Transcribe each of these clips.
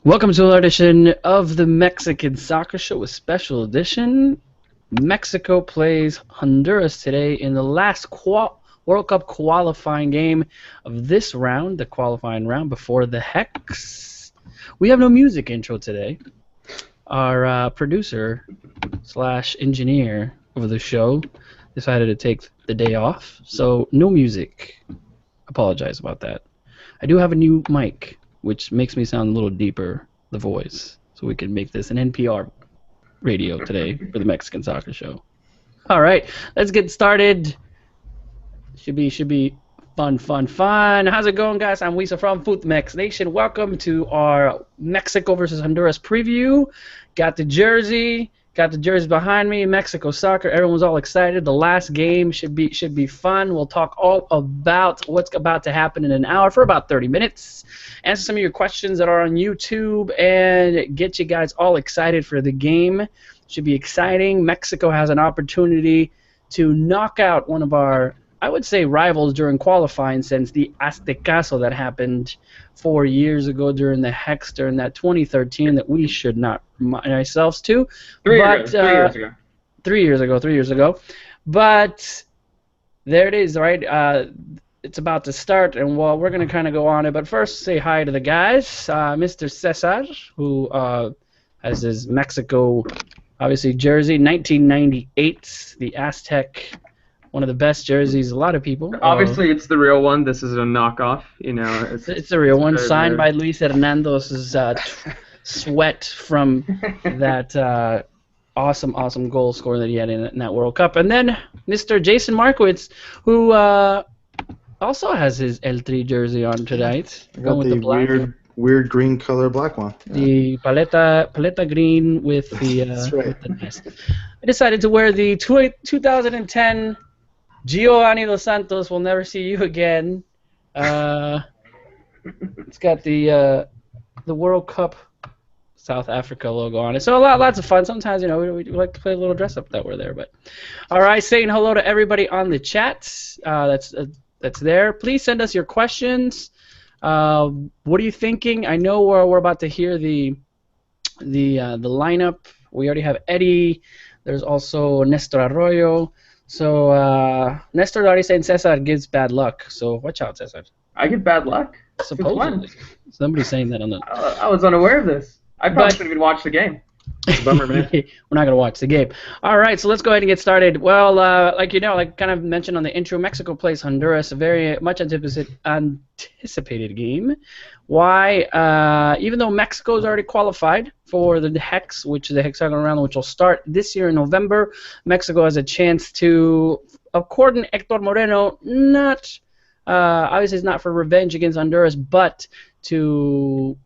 Welcome to another edition of the Mexican Soccer Show, a special edition. Mexico plays Honduras today in the last World Cup qualifying game of this round, the qualifying round before the Hex. We have no music intro today. Our producer slash engineer of the show decided to take the day off, so no music. Apologize about that. I do have a new mic, which makes me sound a little deeper, the voice, so we can make this an NPR radio today for the Mexican Soccer Show. All right, let's get started. Should be fun. How's it going, guys? I'm Wisa from Footmex Nation. Welcome to our Mexico versus Honduras preview. Got the jersey behind me. Mexico soccer. Everyone's all excited. The last game should be fun. We'll talk all about what's about to happen in an hour for about 30 minutes. Answer some of your questions that are on YouTube and get you guys all excited for the game. Should be exciting. Mexico has an opportunity to knock out one of our, I would say, rivals during qualifying, since the Aztecaso that happened 4 years ago during the Hex, during that 2013, that we should not remind ourselves to. 3 years ago. 3 years ago. But there it is, right? It's about to start, and we're going to kind of go on it. But first, say hi to the guys. Mr. Cesar, who has his Mexico, obviously, jersey, 1998, the Aztec. One of the best jerseys, a lot of people. Obviously, it's the real one. This is a knockoff. You know, it's the real one, signed by Luis Hernandez's sweat from that awesome goal scorer that he had in that World Cup. And then Mr. Jason Markowitz, who also has his L3 jersey on tonight. Going with the black. Weird green color black one. Yeah. The paleta green with the. That's right. With the nest. I decided to wear the 2010. Giovanni Dos Santos, Will Never See You Again. It's got the World Cup South Africa logo on it. So lots of fun. Sometimes, we like to play a little dress up that we're there. But all right, saying hello to everybody on the chat. That's there. Please send us your questions. What are you thinking? I know we're about to hear the lineup. We already have Eddie. There's also Nestor Arroyo. So, Nestor already saying Cesar gives bad luck. So, watch out, Cesar. I give bad luck? Supposedly. Somebody's saying that on the... I was unaware of this. I probably shouldn't even watch the game. It's a bummer, man. We're not going to watch the game. All right, so let's go ahead and get started. Well, like kind of mentioned on the intro, Mexico plays Honduras, a very much anticipated game. Why? Even though Mexico's already qualified for the Hex, which is the hexagonal round, which will start this year in November, Mexico has a chance to, according to Hector Moreno, not obviously it's not for revenge against Honduras, but to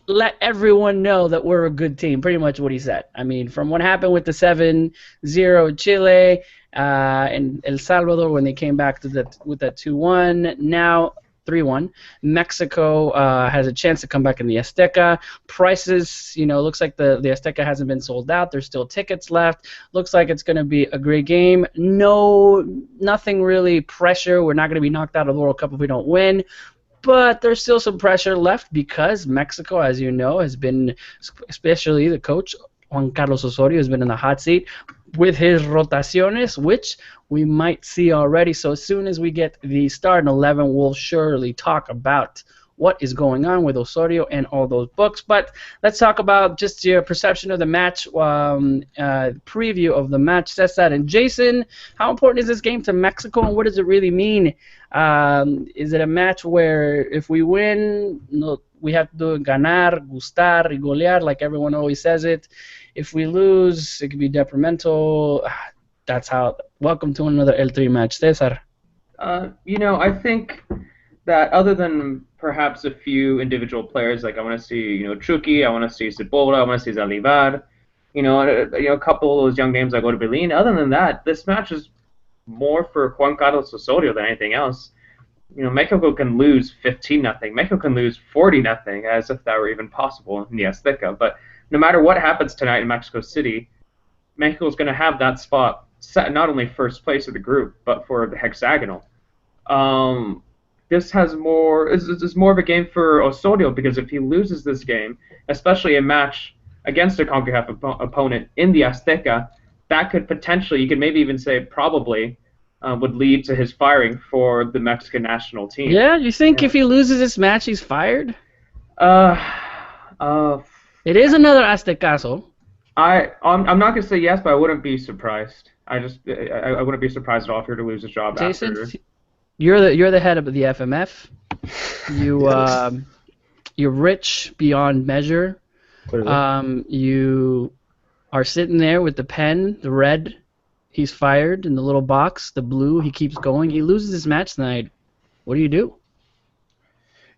let everyone know that we're a good team. Pretty much what he said. I mean, from what happened with the 7-0 Chile and El Salvador when they came back with that 2-1, now 3-1. Mexico has a chance to come back in the Azteca. Prices, looks like the Azteca hasn't been sold out. There's still tickets left. Looks like it's going to be a great game. Nothing really pressure. We're not going to be knocked out of the World Cup if we don't win. But there's still some pressure left because Mexico, as you know, has been, especially the coach, Juan Carlos Osorio, has been in the hot seat with his rotaciones, which we might see already. So as soon as we get the starting 11, we'll surely talk about what is going on with Osorio and all those books. But let's talk about just your perception of the match, preview of the match. Cesar and Jason, how important is this game to Mexico, and what does it really mean? Is it a match where if we win, we have to ganar, gustar, y golear, like everyone always says it? If we lose, it could be detrimental. That's how. Welcome to another L3 match, Cesar. I think that other than perhaps a few individual players, like I want to see, Chucky, I want to see Cipolla, I want to see Zalivar, a couple of those young names that go to Berlin. Other than that, this match is more for Juan Carlos Osorio than anything else. Mexico can lose 15-0. Mexico can lose 40-0, as if that were even possible in the Azteca. But no matter what happens tonight in Mexico City, Mexico's going to have that spot set not only first place of the group, but for the hexagonal. this has more is more of a game for Osorio, because if he loses this game, especially a match against a CONCACAF opponent in the Azteca, that could potentially, you could maybe even say probably, would lead to his firing for the Mexican national team. Yeah, you think Yeah. if he loses this match, he's fired? Uh, uh, It is another Aztecaso. I'm not gonna say yes, but I wouldn't be surprised. I wouldn't be surprised at all if he were to lose his job Jason, after. you're the head of the FMF. You you're rich beyond measure. Clearly. You are sitting there with the pen, the red. He's fired in the little box, the blue. He keeps going. He loses his match tonight. What do you do?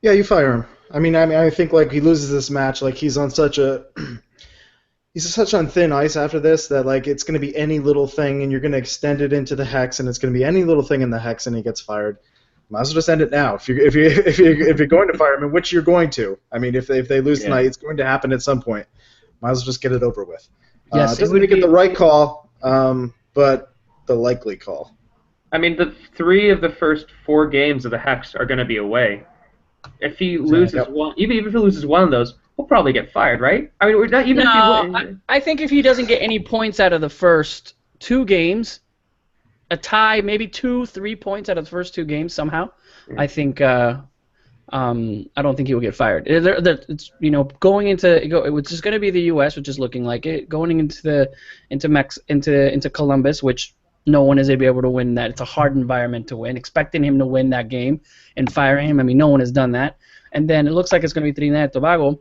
Yeah, you fire him. I think like he loses this match, like he's on such a he's such on thin ice after this that like it's going to be any little thing, and you're going to extend it into the hex, and it's going to be any little thing in the hex, and he gets fired. Might as well just end it now. If you're going to fire him, which you're going to. I mean, if they lose tonight, it's going to happen at some point. Might as well just get it over with. Yes, it doesn't make it the right call, but the likely call. I mean, the 3 of the first 4 games of the Hex are going to be away. If he loses one, even if he loses one of those, he'll probably get fired, right? I mean, we're not even. No, I think if he doesn't get any points out of the first 2 games, a tie, maybe 2-3 points out of the first 2 games somehow, I think. I don't think he will get fired. It's going into it's just going to be the U.S., which is looking like it. Going into Columbus, which no one is able to win that. It's a hard environment to win. Expecting him to win that game and fire him, I mean, no one has done that. And then it looks like it's going to be Trinidad and Tobago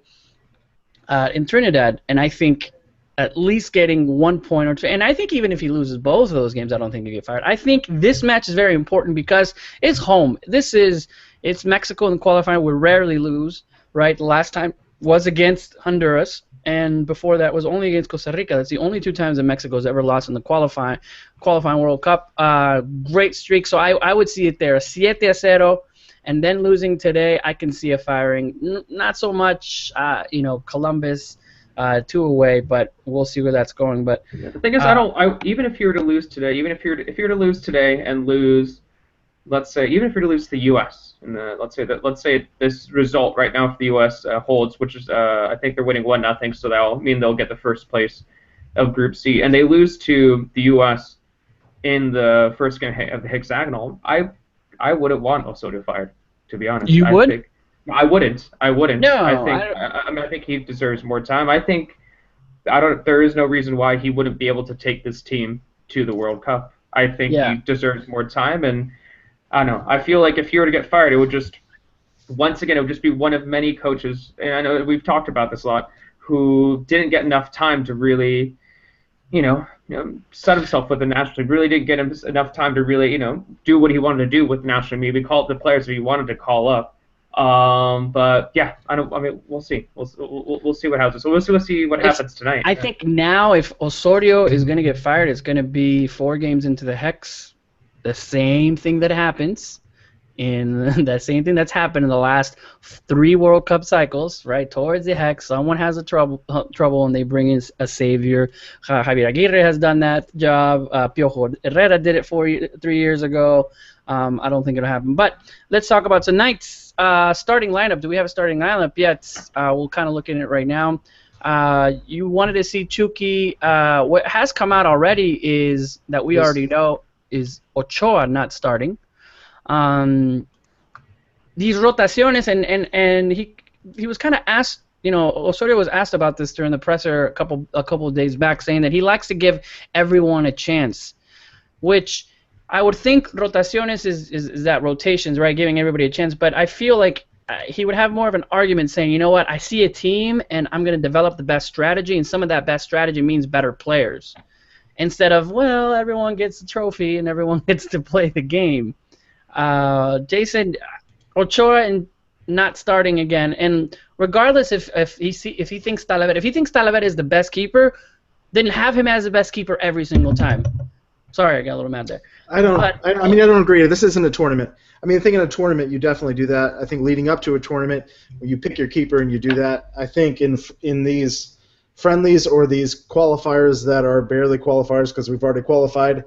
in Trinidad, and I think at least getting 1 point or 2. And I think even if he loses both of those games, I don't think he'll get fired. I think this match is very important because it's home. It's Mexico in the qualifying. We rarely lose, right? The last time was against Honduras, and before that was only against Costa Rica. That's the only 2 times that Mexico's ever lost in the qualifying World Cup. Great streak. So I would see it there, 7-0, and then losing today, I can see a firing. Not so much, Columbus, 2 away, but we'll see where that's going. But the thing is, even if you were to lose today, if you were to lose today and lose, let's say, even if you were to lose to the U.S. and let's say this result right now for the U.S. Holds, which is I think they're winning 1-0, so that'll mean they'll get the first place of Group C, and they lose to the U.S. in the first game of the hexagonal. I wouldn't want Osorio fired, to be honest. You would? I wouldn't. No, I think he deserves more time. There is no reason why he wouldn't be able to take this team to the World Cup. I think he deserves more time, and I don't know. I feel like if he were to get fired, it would just be one of many coaches, and I know we've talked about this a lot, who didn't get enough time to really, set himself with the national team. Really didn't get him enough time to really, do what he wanted to do with the national team. Maybe call up the players that he wanted to call up. But yeah, we'll see. We'll see what happens. So we'll see what happens tonight. I think now if Osorio is going to get fired, it's going to be 4 games into the hex. The same thing that happens that's happened in the last 3 World Cup cycles, right? Towards the hex, someone has a trouble, and they bring in a savior. Javier Aguirre has done that job. Piojo Herrera did it 3 years ago. I don't think it'll happen. But let's talk about tonight's starting lineup. Do we have a starting lineup yet? We'll kind of look at it right now. You wanted to see Chucky. What has come out already is that we already know is Ochoa not starting. These rotaciones, and he was kind of asked, Osorio was asked about this during the presser a couple of days back, saying that he likes to give everyone a chance, which I would think rotaciones is that rotations, right, giving everybody a chance, but I feel like he would have more of an argument saying, you know what, I see a team and I'm going to develop the best strategy, and some of that best strategy means better players. Instead of, well, everyone gets a trophy and everyone gets to play the game. Jason, Ochoa and not starting again, and regardless if he thinks Talavera is the best keeper, then have him as the best keeper every single time. Sorry, I got a little mad there. I don't agree. This isn't a tournament. I mean, I think in a tournament you definitely do that. I think leading up to a tournament, when you pick your keeper and you do that. I think in these friendlies or these qualifiers that are barely qualifiers because we've already qualified,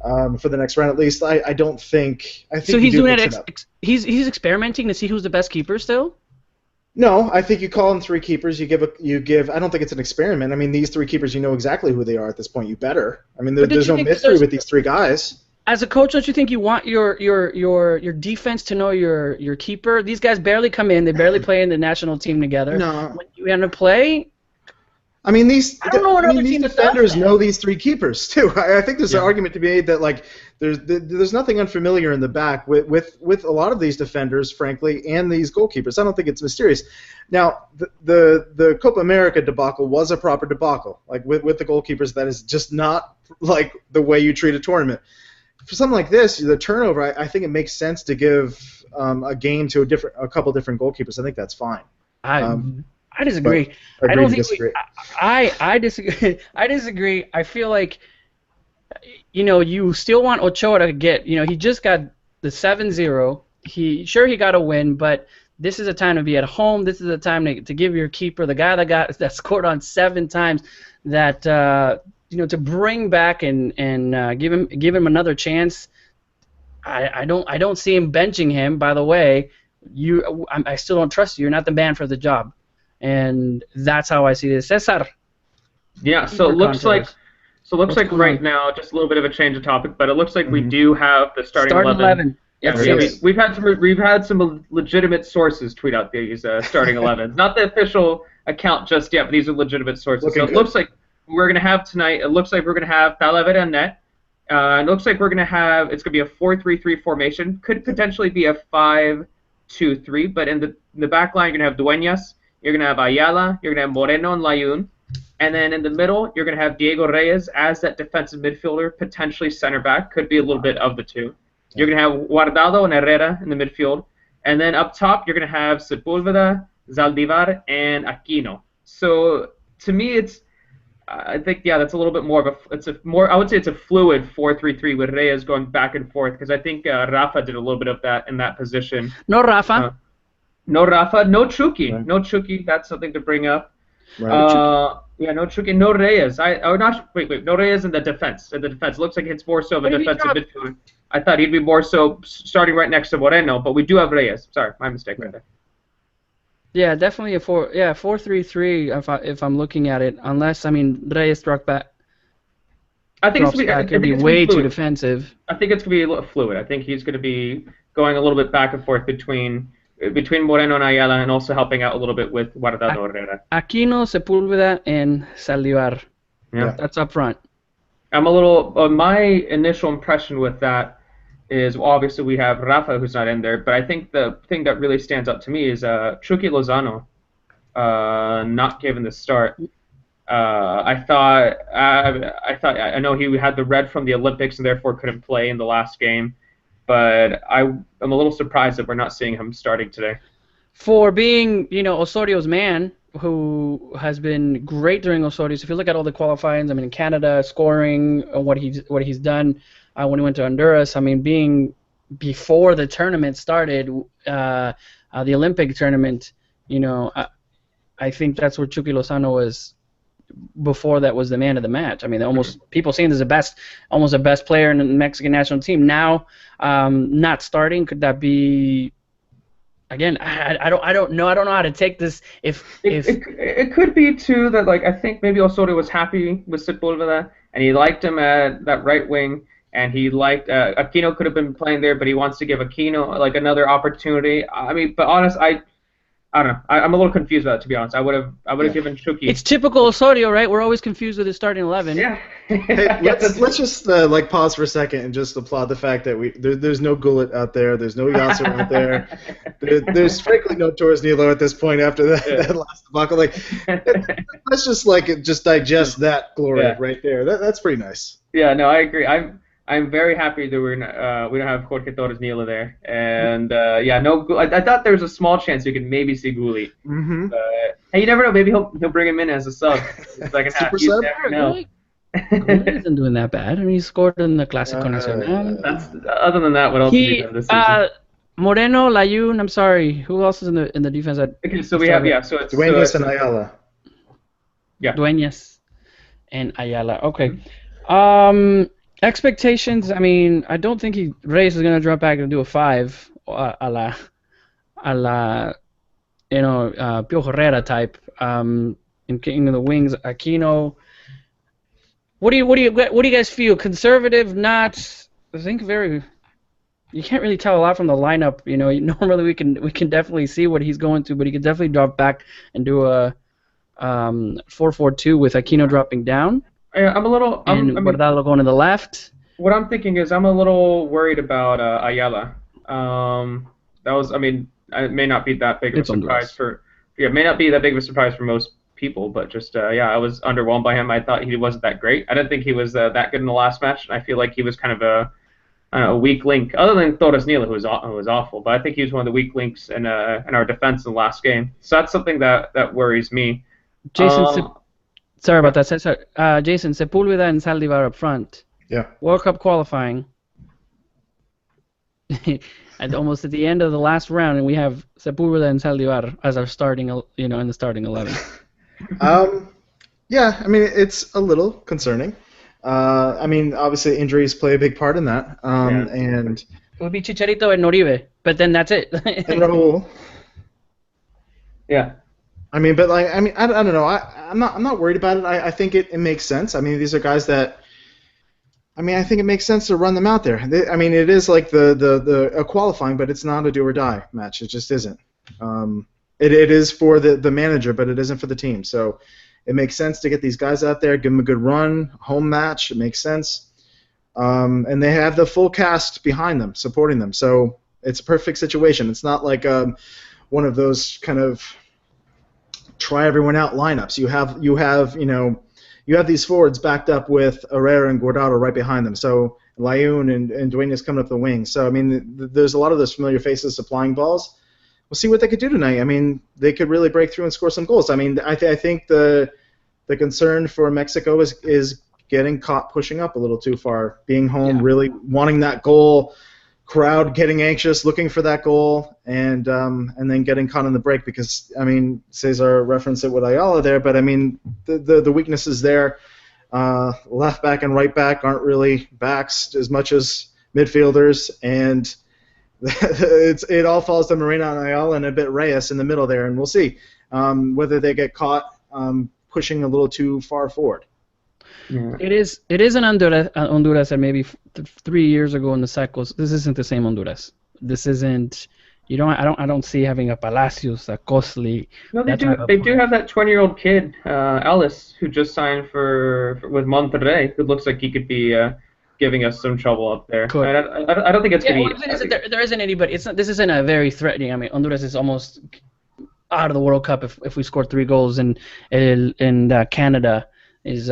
for the next round at least. I don't think. I think So you he's do doing mix it. it up. He's experimenting to see who's the best keeper still. No, I think you call in 3 keepers. You give. I don't think it's an experiment. I mean, these 3 keepers, you know exactly who they are at this point. You better. I mean, But don't there's you no think that mystery with these 3 guys. as a coach, don't you think you want your defense to know your keeper? These guys barely come in. They barely play in the national team together. No. When you end up play, I mean, these I don't know another these team that does defenders that. know these 3 keepers too. I think there's Yeah. an argument to be made that like there's nothing unfamiliar in the back with a lot of these defenders, frankly, and these goalkeepers. I don't think it's mysterious. Now, the Copa America debacle was a proper debacle. Like with the goalkeepers, that is just not like the way you treat a tournament. For something like this, the turnover, I think it makes sense to give a game to a couple different goalkeepers. I think that's fine. I disagree. But I don't agree to think disagree. I disagree. I disagree. I feel like you still want Ochoa to get. He just got the 7-0. He got a win, but this is a time to be at home. This is a time to give your keeper, the guy that scored on 7 times, that to bring back and give him another chance. I don't see him benching him. By the way, I still don't trust you. You're not the man for the job. And that's how I see this. Cesar. Yeah, so it looks like right now, just a little bit of a change of topic, but it looks like we do have the starting 11. Yeah, Yes. we've had some legitimate sources tweet out these starting 11s. Not the official account just yet, but these are legitimate sources. So it looks like we're going to have tonight. It looks like we're going to have Talavera in net. It looks like we're going to have. It's going to be a 4-3-3 formation. Could potentially be a 5-2-3, but in the back line you're going to have Dueñas. You're going to have Ayala. You're going to have Moreno and Layun. And then in the middle, you're going to have Diego Reyes as that defensive midfielder, potentially center back. Could be a little bit of the two. You're going to have Guardado and Herrera in the midfield. And then up top, you're going to have Sepúlveda, Zaldivar, and Aquino. So to me, I think that's a little bit more of I would say it's a fluid 4-3-3 with Reyes going back and forth, because I think Rafa did a little bit of that in that position. No Rafa. No Rafa, no Chucky. Right. No Chucky, that's something to bring up. Right. No Chucky, no Reyes. No Reyes in the defense. It looks like it's more so of a defensive midfielder. I thought he'd be more so starting right next to Moreno, but we do have Reyes. Sorry, my mistake right there. Yeah, definitely a 4-3-3 if I'm looking at it. Unless Reyes struck back. I think it's going to be way too defensive. I think it's going to be a little fluid. I think he's going to be going a little bit back and forth between Moreno and Ayala, and also helping out a little bit with Guardado Herrera. Aquino, Sepúlveda, and Zaldivar. Yeah, that's up front. My initial impression with that is, obviously we have Rafa, who's not in there, but I think the thing that really stands out to me is Chucky Lozano not given the start. I know he had the red from the Olympics and therefore couldn't play in the last game, but I'm a little surprised that we're not seeing him starting today. For being, Osorio's man, who has been great during Osorio. So if you look at all the qualifyings, in Canada, scoring, what he's done when he went to Honduras, being before the tournament started, the Olympic tournament, I think that's where Chucky Lozano was. Before that was the man of the match. People saying there's almost the best player in the Mexican national team. Now, not starting, could that be? Again, I don't know. I don't know how to take this. It could be too that I think maybe Osorio was happy with Sepúlveda and he liked him at that right wing, and he liked Aquino could have been playing there, but he wants to give Aquino another opportunity. But honest, I don't know. I'm a little confused about it, to be honest. I would have given Chucky. It's typical Osorio, right? We're always confused with his starting 11. Yeah. Hey, let's just pause for a second and just applaud the fact that there's no Gullit out there, there's no Yasser out there. There's frankly no Torres Nilo at this point after that last debacle. Let's just digest that glory right there. That's pretty nice. Yeah, no, I agree. I'm very happy that we don't have Jorge Torres Nilo there, and I thought there was a small chance we could maybe see Gullit. Mm-hmm. Hey, you never know. Maybe he'll bring him in as a sub. Second half. Super sub? Gullit isn't doing that bad. He scored in the Clásico Nacional. Other than that, what else did he have this season? Moreno, Layun. I'm sorry. Who else is in the defense? Okay, so we have So it's Dueñas and Ayala. Yeah. Dueñas and Ayala. Okay. Expectations. I mean, I don't think Reyes is gonna drop back and do a 5, a la Pio Herrera type. In King of the Wings, Aquino. What do you guys feel? Conservative, not? I think very. You can't really tell a lot from the lineup. Normally we can definitely see what he's going to, but he could definitely drop back and do a 4-4-2 with Aquino dropping down I'm a little. and Guardado going to the left. What I'm thinking is I'm a little worried about Ayala. That was, I mean, it may not be that big of a It's surprise Honduras. for, yeah, it may not be that big of a surprise for most people, but just, yeah, I was underwhelmed by him. I thought he wasn't that great. I didn't think he was that good in the last match. I feel like he was kind of a weak link, other than Torres Nila, who was awful. But I think he was one of the weak links in our defense in the last game. So that's something that worries me. Jason, sorry Yeah, about that. Jason Sepulveda and Saldivar up front. Yeah. World Cup qualifying. Almost at the end of the last round, and we have Sepulveda and Saldivar as our starting, in the starting 11. Yeah, I mean, it's a little concerning. I mean, obviously injuries play a big part in that. yeah, And It would be Chicharito and Noribe, but then that's it. Raul. yeah. I mean, but like, I mean, I don't know. I'm not worried about it. I think it makes sense. I mean, these are guys that. I mean, I think it makes sense to run them out there. I mean, it is like the qualifying, but it's not a do or die match. It just isn't. It is for the manager, but it isn't for the team. So it makes sense to get these guys out there, give them a good run, home match. It makes sense, and they have the full cast behind them, supporting them. So it's a perfect situation. It's not like one of those kind of try everyone out lineups. You have these forwards backed up with Herrera and Guardado right behind them. So Layun and Duenas coming up the wing. So I mean, there's a lot of those familiar faces supplying balls. We'll see what they could do tonight. I mean, they could really break through and score some goals. I mean, I think the concern for Mexico is getting caught pushing up a little too far, being home, Yeah. really wanting that goal, crowd getting anxious, looking for that goal, and then getting caught on the break because, I mean, Cesar referenced it with Ayala there, but I mean, the weaknesses there, left back and right back aren't really backs as much as midfielders, and it all falls to Moreno and Ayala and a bit Reyes in the middle there, and we'll see whether they get caught pushing a little too far forward. Yeah. It is an Honduras that maybe 3 years ago in the cycles. This isn't the same Honduras. This isn't. I don't see having a Palacios, a Costly. No, they That do. type of They do player. have that 20-year-old kid, Ellis, who just signed with Monterrey, who looks like he could be giving us some trouble up there. Could. And I don't think it's Yeah, gonna well, the thing is that there isn't anybody. It's not. This isn't a very threatening. I mean, Honduras is almost out of the World Cup if we score 3 goals, and Canada is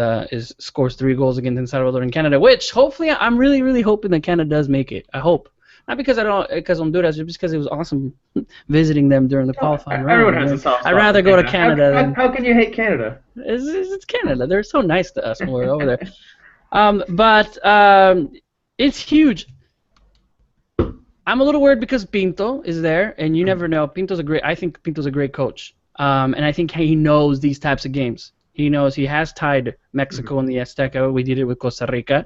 scores 3 goals against El Salvador in Canada, which hopefully I'm really really hoping that Canada does make it. I hope. Not because Honduras, just because it was awesome visiting them during the qualifying everyone round. has a soft spot. I'd rather for go to Canada How, than how can you hate Canada? it's Canada. They're so nice to us when we're over there. But it's huge. I'm a little worried because Pinto is there, and you never know. I think Pinto's a great coach, and I think he knows these types of games. He knows he has tied Mexico in the Azteca. We did it with Costa Rica.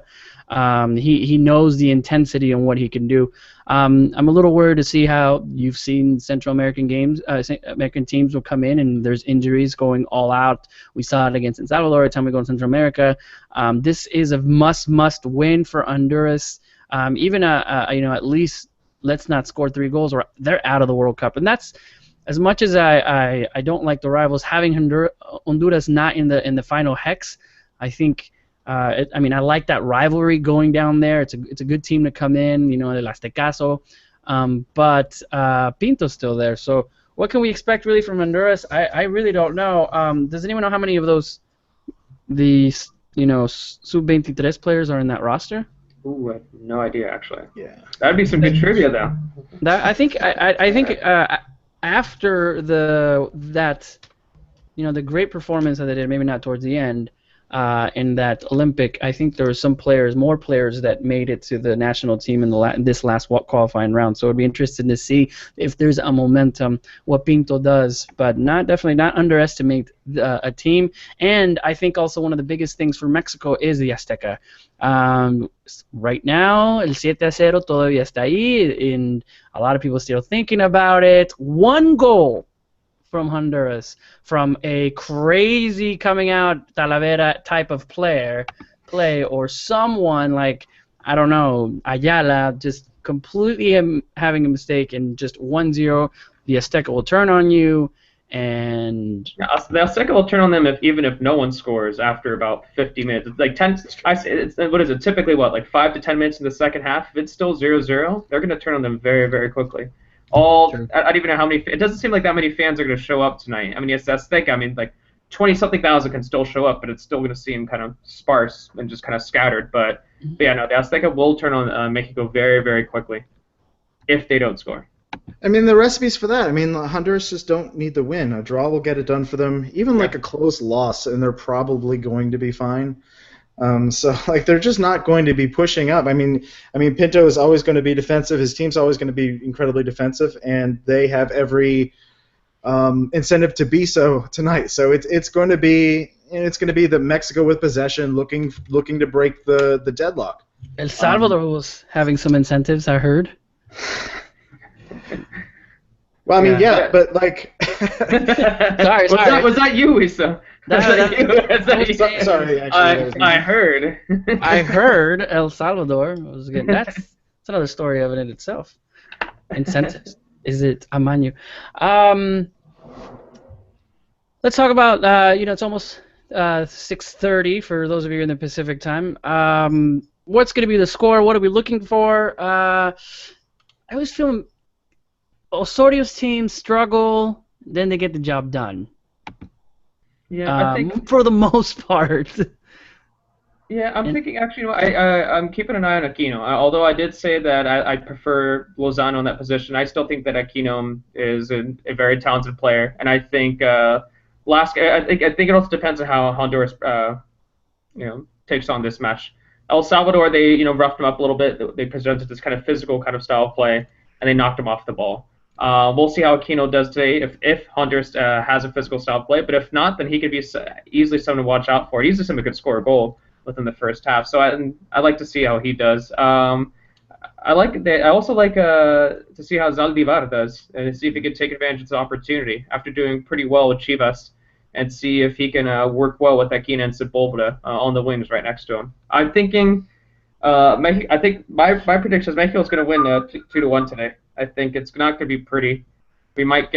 He knows the intensity and what he can do. I'm a little worried to see how you've seen Central American American teams will come in and there's injuries going all out. We saw it against El Salvador every time we go in Central America. This is a must win for Honduras. Even at least let's not score 3 goals or they're out of the World Cup. And that's as much as I don't like the rivals having Honduras not in the final hex. I think I like that rivalry going down there. It's a good team to come in, El Aztecaso. But Pinto's still there. So what can we expect really from Honduras? I really don't know. Does anyone know how many of those sub-23 players are in that roster? Ooh, I have no idea actually. Yeah. That'd be some good trivia though. I think after the great performance that they did, maybe not towards the end, in that Olympic. I think there were some players, more players that made it to the national team in this last qualifying round. So I'd be interested to see if there's a momentum, what Pinto does, but definitely not underestimate a team. And I think also one of the biggest things for Mexico is the Azteca. Right now, el 7-0 todavía está ahí, and a lot of people still thinking about it. One goal from Honduras, from a crazy coming out Talavera type of play, or someone like, I don't know, Ayala, just completely having a mistake, and just 1-0, the Azteca will turn on you, and Yeah, the Azteca will turn on them even if no one scores after about 50 minutes. It's like 10. What is it? Typically, like 5 to 10 minutes in the second half. If it's still 0-0, they're going to turn on them very, very quickly. Sure. I don't even know how many. It doesn't seem like that many fans are going to show up tonight. I mean, it's Azteca. I mean, like 20-something thousand can still show up, but it's still going to seem kind of sparse and just kind of scattered. But yeah, no, the Azteca will turn on Mexico very, very quickly if they don't score. I mean, the recipe's for that. I mean, Honduras just don't need the win. A draw will get it done for them. Even like a close loss, and they're probably going to be fine. So like they're just not going to be pushing up. I mean, Pinto is always going to be defensive. His team's always going to be incredibly defensive, and they have every incentive to be so tonight. So it's going to be the Mexico with possession, looking to break the deadlock. El Salvador was having some incentives, I heard. Well, I mean, yeah, but like. sorry. Was that you, Issa? Sorry, actually. I heard. I heard El Salvador was good. That's another story of it in itself. Incentives. Is it Amanu? Let's talk about. It's almost 6:30 for those of you in the Pacific time. What's going to be the score? What are we looking for? I always feel Osorio's team struggle, then they get the job done. Yeah, I think for the most part. Yeah, I'm thinking actually. I'm keeping an eye on Aquino. Although I did say that I prefer Lozano in that position, I still think that Aquino is a very talented player, and I think I think it also depends on how Honduras takes on this match. El Salvador, they roughed him up a little bit. They presented this kind of physical kind of style of play, and they knocked him off the ball. We'll see how Aquino does today if Honduras has a physical style of play, but if not, then he could be easily someone to watch out for. He's just someone who could score a goal within the first half, so I like to see how he does. I also like to see how Zaldivar does, and see if he can take advantage of the opportunity after doing pretty well with Chivas, and see if he can work well with Aquino and Sepulveda on the wings right next to him. I'm thinking, I think my prediction is Mexico's going to win 2-1 today. I think it's not going to be pretty. It might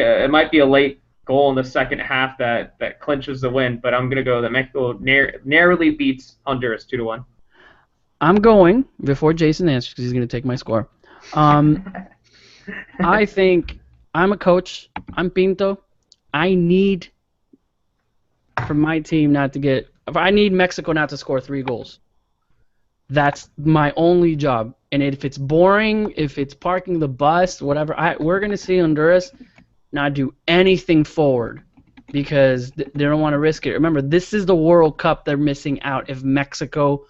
be a late goal in the second half that clinches the win, but I'm going to go that Mexico narrowly beats Honduras 2-1. I'm going, before Jason answers, because he's going to take my score. I think I'm a coach. I'm Pinto. I need for my team not to get. I need Mexico not to score 3 goals. That's my only job. And if it's boring, if it's parking the bus, whatever, we're going to see Honduras not do anything forward because they don't want to risk it. Remember, this is the World Cup they're missing out if Mexico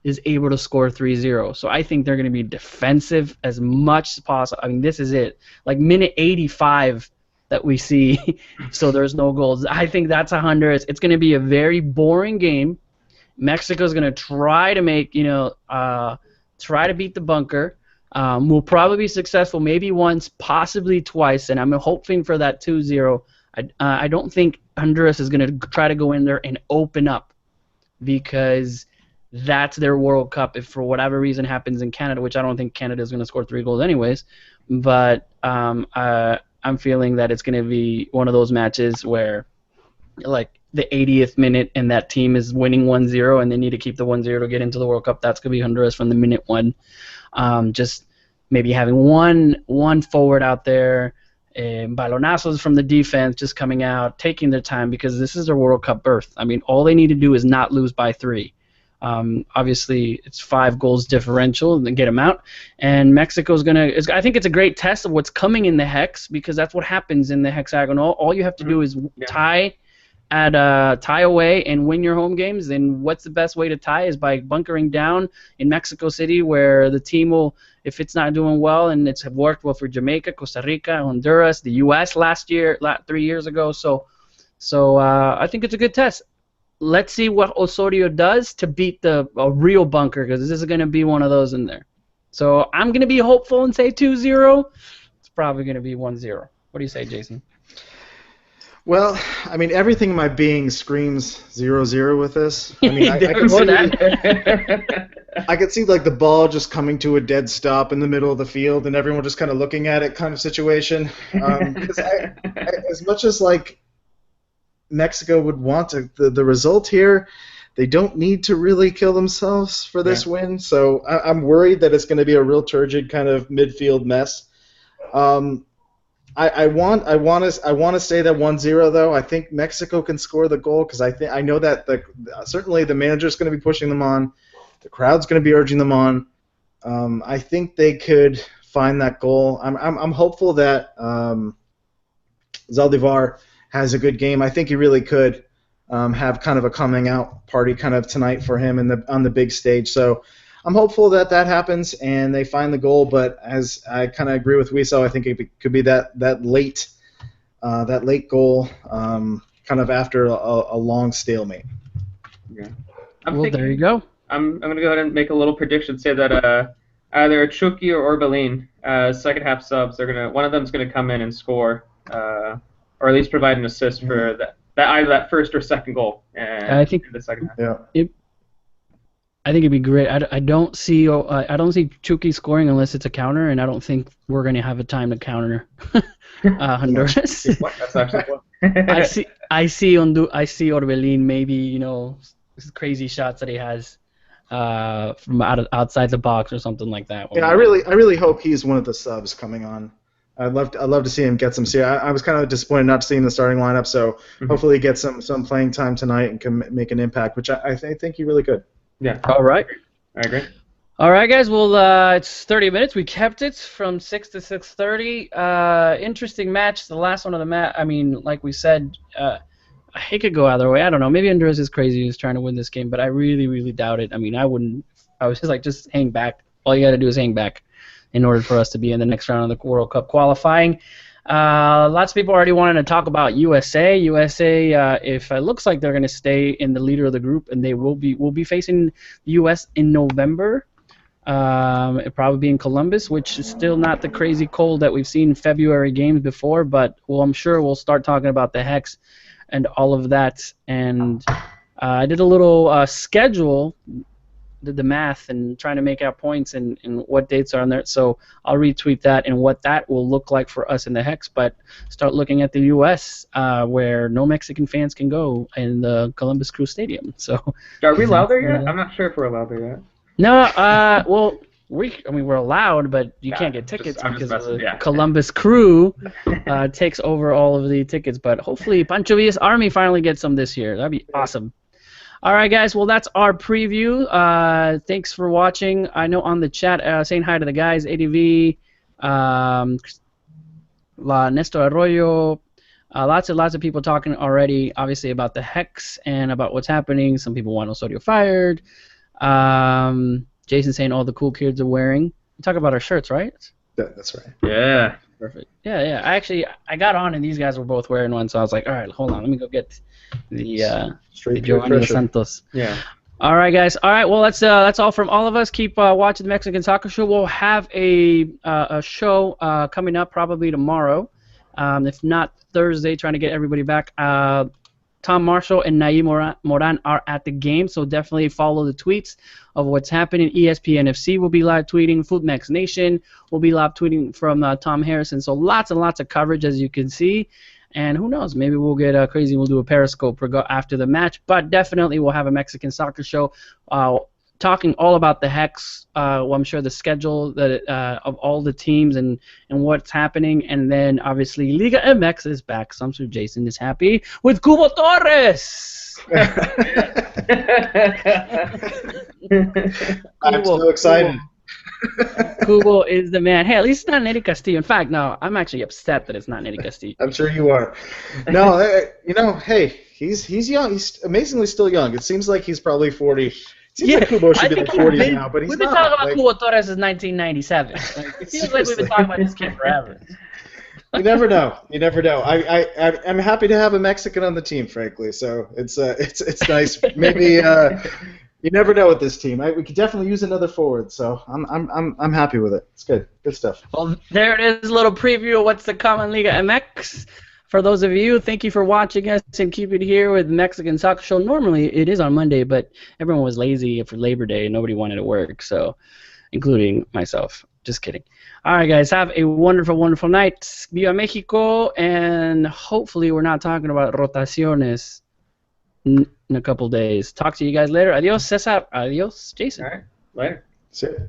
is able to score 3-0. So I think they're going to be defensive as much as possible. I mean, this is it. Like minute 85 that we see, so there's no goals. I think that's Honduras. It's going to be a very boring game. Mexico's going to try to make, try to beat the bunker. We'll probably be successful maybe once, possibly twice, and I'm hoping for that 2-0. I don't think Honduras is going to try to go in there and open up because that's their World Cup if for whatever reason happens in Canada, which I don't think Canada is going to score 3 goals anyways. But I'm feeling that it's going to be one of those matches where, like, the 80th minute and that team is winning 1-0 and they need to keep the 1-0 to get into the World Cup. That's going to be Honduras from the minute 1. Just maybe having one forward out there, balonazos from the defense just coming out, taking their time because this is their World Cup berth. I mean, all they need to do is not lose by 3. Obviously, it's 5 goals differential and then get them out. And Mexico's I think it's a great test of what's coming in the hex because that's what happens in the hexagonal. All you have to do is tie at tie away and win your home games, then what's the best way to tie is by bunkering down in Mexico City, where the team will, if it's not doing well, and it's worked well for Jamaica, Costa Rica, Honduras, the U.S. last year, 3 years ago. So I think it's a good test. Let's see what Osorio does to beat a real bunker, because this is going to be one of those in there. So I'm going to be hopeful and say 2-0. It's probably going to be 1-0. What do you say, Jason? Well, I mean, everything in my being screams 0-0 with this. I mean, I could see like the ball just coming to a dead stop in the middle of the field and everyone just kind of looking at it kind of situation. As much as like Mexico would want the result here, they don't need to really kill themselves for this win. So I'm worried that it's going to be a real turgid kind of midfield mess. I want to say that 1-0 though. I think Mexico can score the goal because I know that certainly the manager's going to be pushing them on, the crowd's going to be urging them on. I think they could find that goal. I'm hopeful that Zaldivar has a good game. I think he really could have kind of a coming out party kind of tonight for him on the big stage. So I'm hopeful that happens and they find the goal. But as I kind of agree with Wiesel, I think it could be that late goal kind of after a long stalemate. Yeah. There you go. I'm going to go ahead and make a little prediction. Say that either Chucky or Orbelin, second half subs, one of them's going to come in and score, or at least provide an assist for either that first or second goal. I think in the second half. Yeah. I think it'd be great. I don't see Chucky scoring unless it's a counter, and I don't think we're going to have a time to counter Honduras. That's actually what. I see Orbelin, maybe crazy shots that he has from outside the box or something like that. Yeah, I really hope he's one of the subs coming on. I'd love to see him get some. See, I was kind of disappointed not to see him in the starting lineup, so hopefully he gets some playing time tonight and can make an impact, which I think he really could. Yeah. All right. I agree. All right, guys. Well, it's 30 minutes. We kept it from 6 to 6:30. Interesting match. The last one of the match. I mean, like we said, it could go either way. I don't know. Maybe Honduras is crazy. He's trying to win this game, but I really, really doubt it. I mean, I wouldn't. I was just like, just hang back. All you got to do is hang back in order for us to be in the next round of the World Cup qualifying. Lots of people already wanted to talk about USA. If it looks like they're going to stay in the leader of the group, and we'll be facing the US in November. It'll probably be in Columbus, which is still not the crazy cold that we've seen in February games before, but I'm sure we'll start talking about the Hex and all of that. And I did a little schedule, did the math and trying to make out points and what dates are on there. So I'll retweet that and what that will look like for us in the Hex. But start looking at the U.S. Where no Mexican fans can go in the Columbus Crew Stadium. So are we allowed there yet? I'm not sure if we're allowed there yet. No. Well, we're allowed, but you can't get tickets because the Columbus Crew takes over all of the tickets. But hopefully Pancho Villa's Army finally gets some this year. That'd be awesome. All right, guys. Well, that's our preview. Thanks for watching. I know on the chat, saying hi to the guys, ADV, Nestor Arroyo, lots of people talking already, obviously, about the Hex and about what's happening. Some people want Osorio fired. Jason saying all the cool kids are wearing. We talk about our shirts, right? That's right. Yeah. Perfect. Yeah. I got on and these guys were both wearing one, so I was like, all right, hold on, let me go get the Giovanni Santos. Yeah. All right, guys. All right. Well, that's all from all of us. Keep watching the Mexican Soccer Show. We'll have a show coming up probably tomorrow, if not Thursday. Trying to get everybody back. Tom Marshall and Naim Moran are at the game, so definitely follow the tweets of what's happening. ESPN FC will be live tweeting. Foodmax Nation will be live tweeting from Tom Harrison. So lots and lots of coverage, as you can see. And who knows, maybe we'll get crazy. We'll do a Periscope after the match. But definitely we'll have a Mexican Soccer Show talking all about the Hex. I'm sure the schedule of all the teams and what's happening. And then, obviously, Liga MX is back. So I'm sure Jason is happy with Cubo Torres. I'm so excited. Cubo is the man. Hey, at least it's not Neri Castillo. In fact, no, I'm actually upset that it's not Neri Castillo. I'm sure you are. No, hey, He's young. He's amazingly still young. It seems like he's probably 40. It seems Yeah, like Kubo should I be think like 40 now, but he's we've been not. talking about Like, Cubo Torres since 1997. Like, it feels like we've been talking about this kid forever. you never know. You never know. I'm happy to have a Mexican on the team, frankly. So it's nice. Maybe you never know with this team. We could definitely use another forward. So I'm happy with it. It's good. Good stuff. Well, there it is, a little preview of what's to come in Liga MX. For those of you, thank you for watching us and keep it here with Mexican Soccer Show. Normally it is on Monday, but everyone was lazy for Labor Day and nobody wanted to work, so including myself. Just kidding. All right, guys, have a wonderful, wonderful night. Viva Mexico, and hopefully we're not talking about rotaciones in a couple days. Talk to you guys later. Adios, Cesar. Adios, Jason. All right, later. That's it.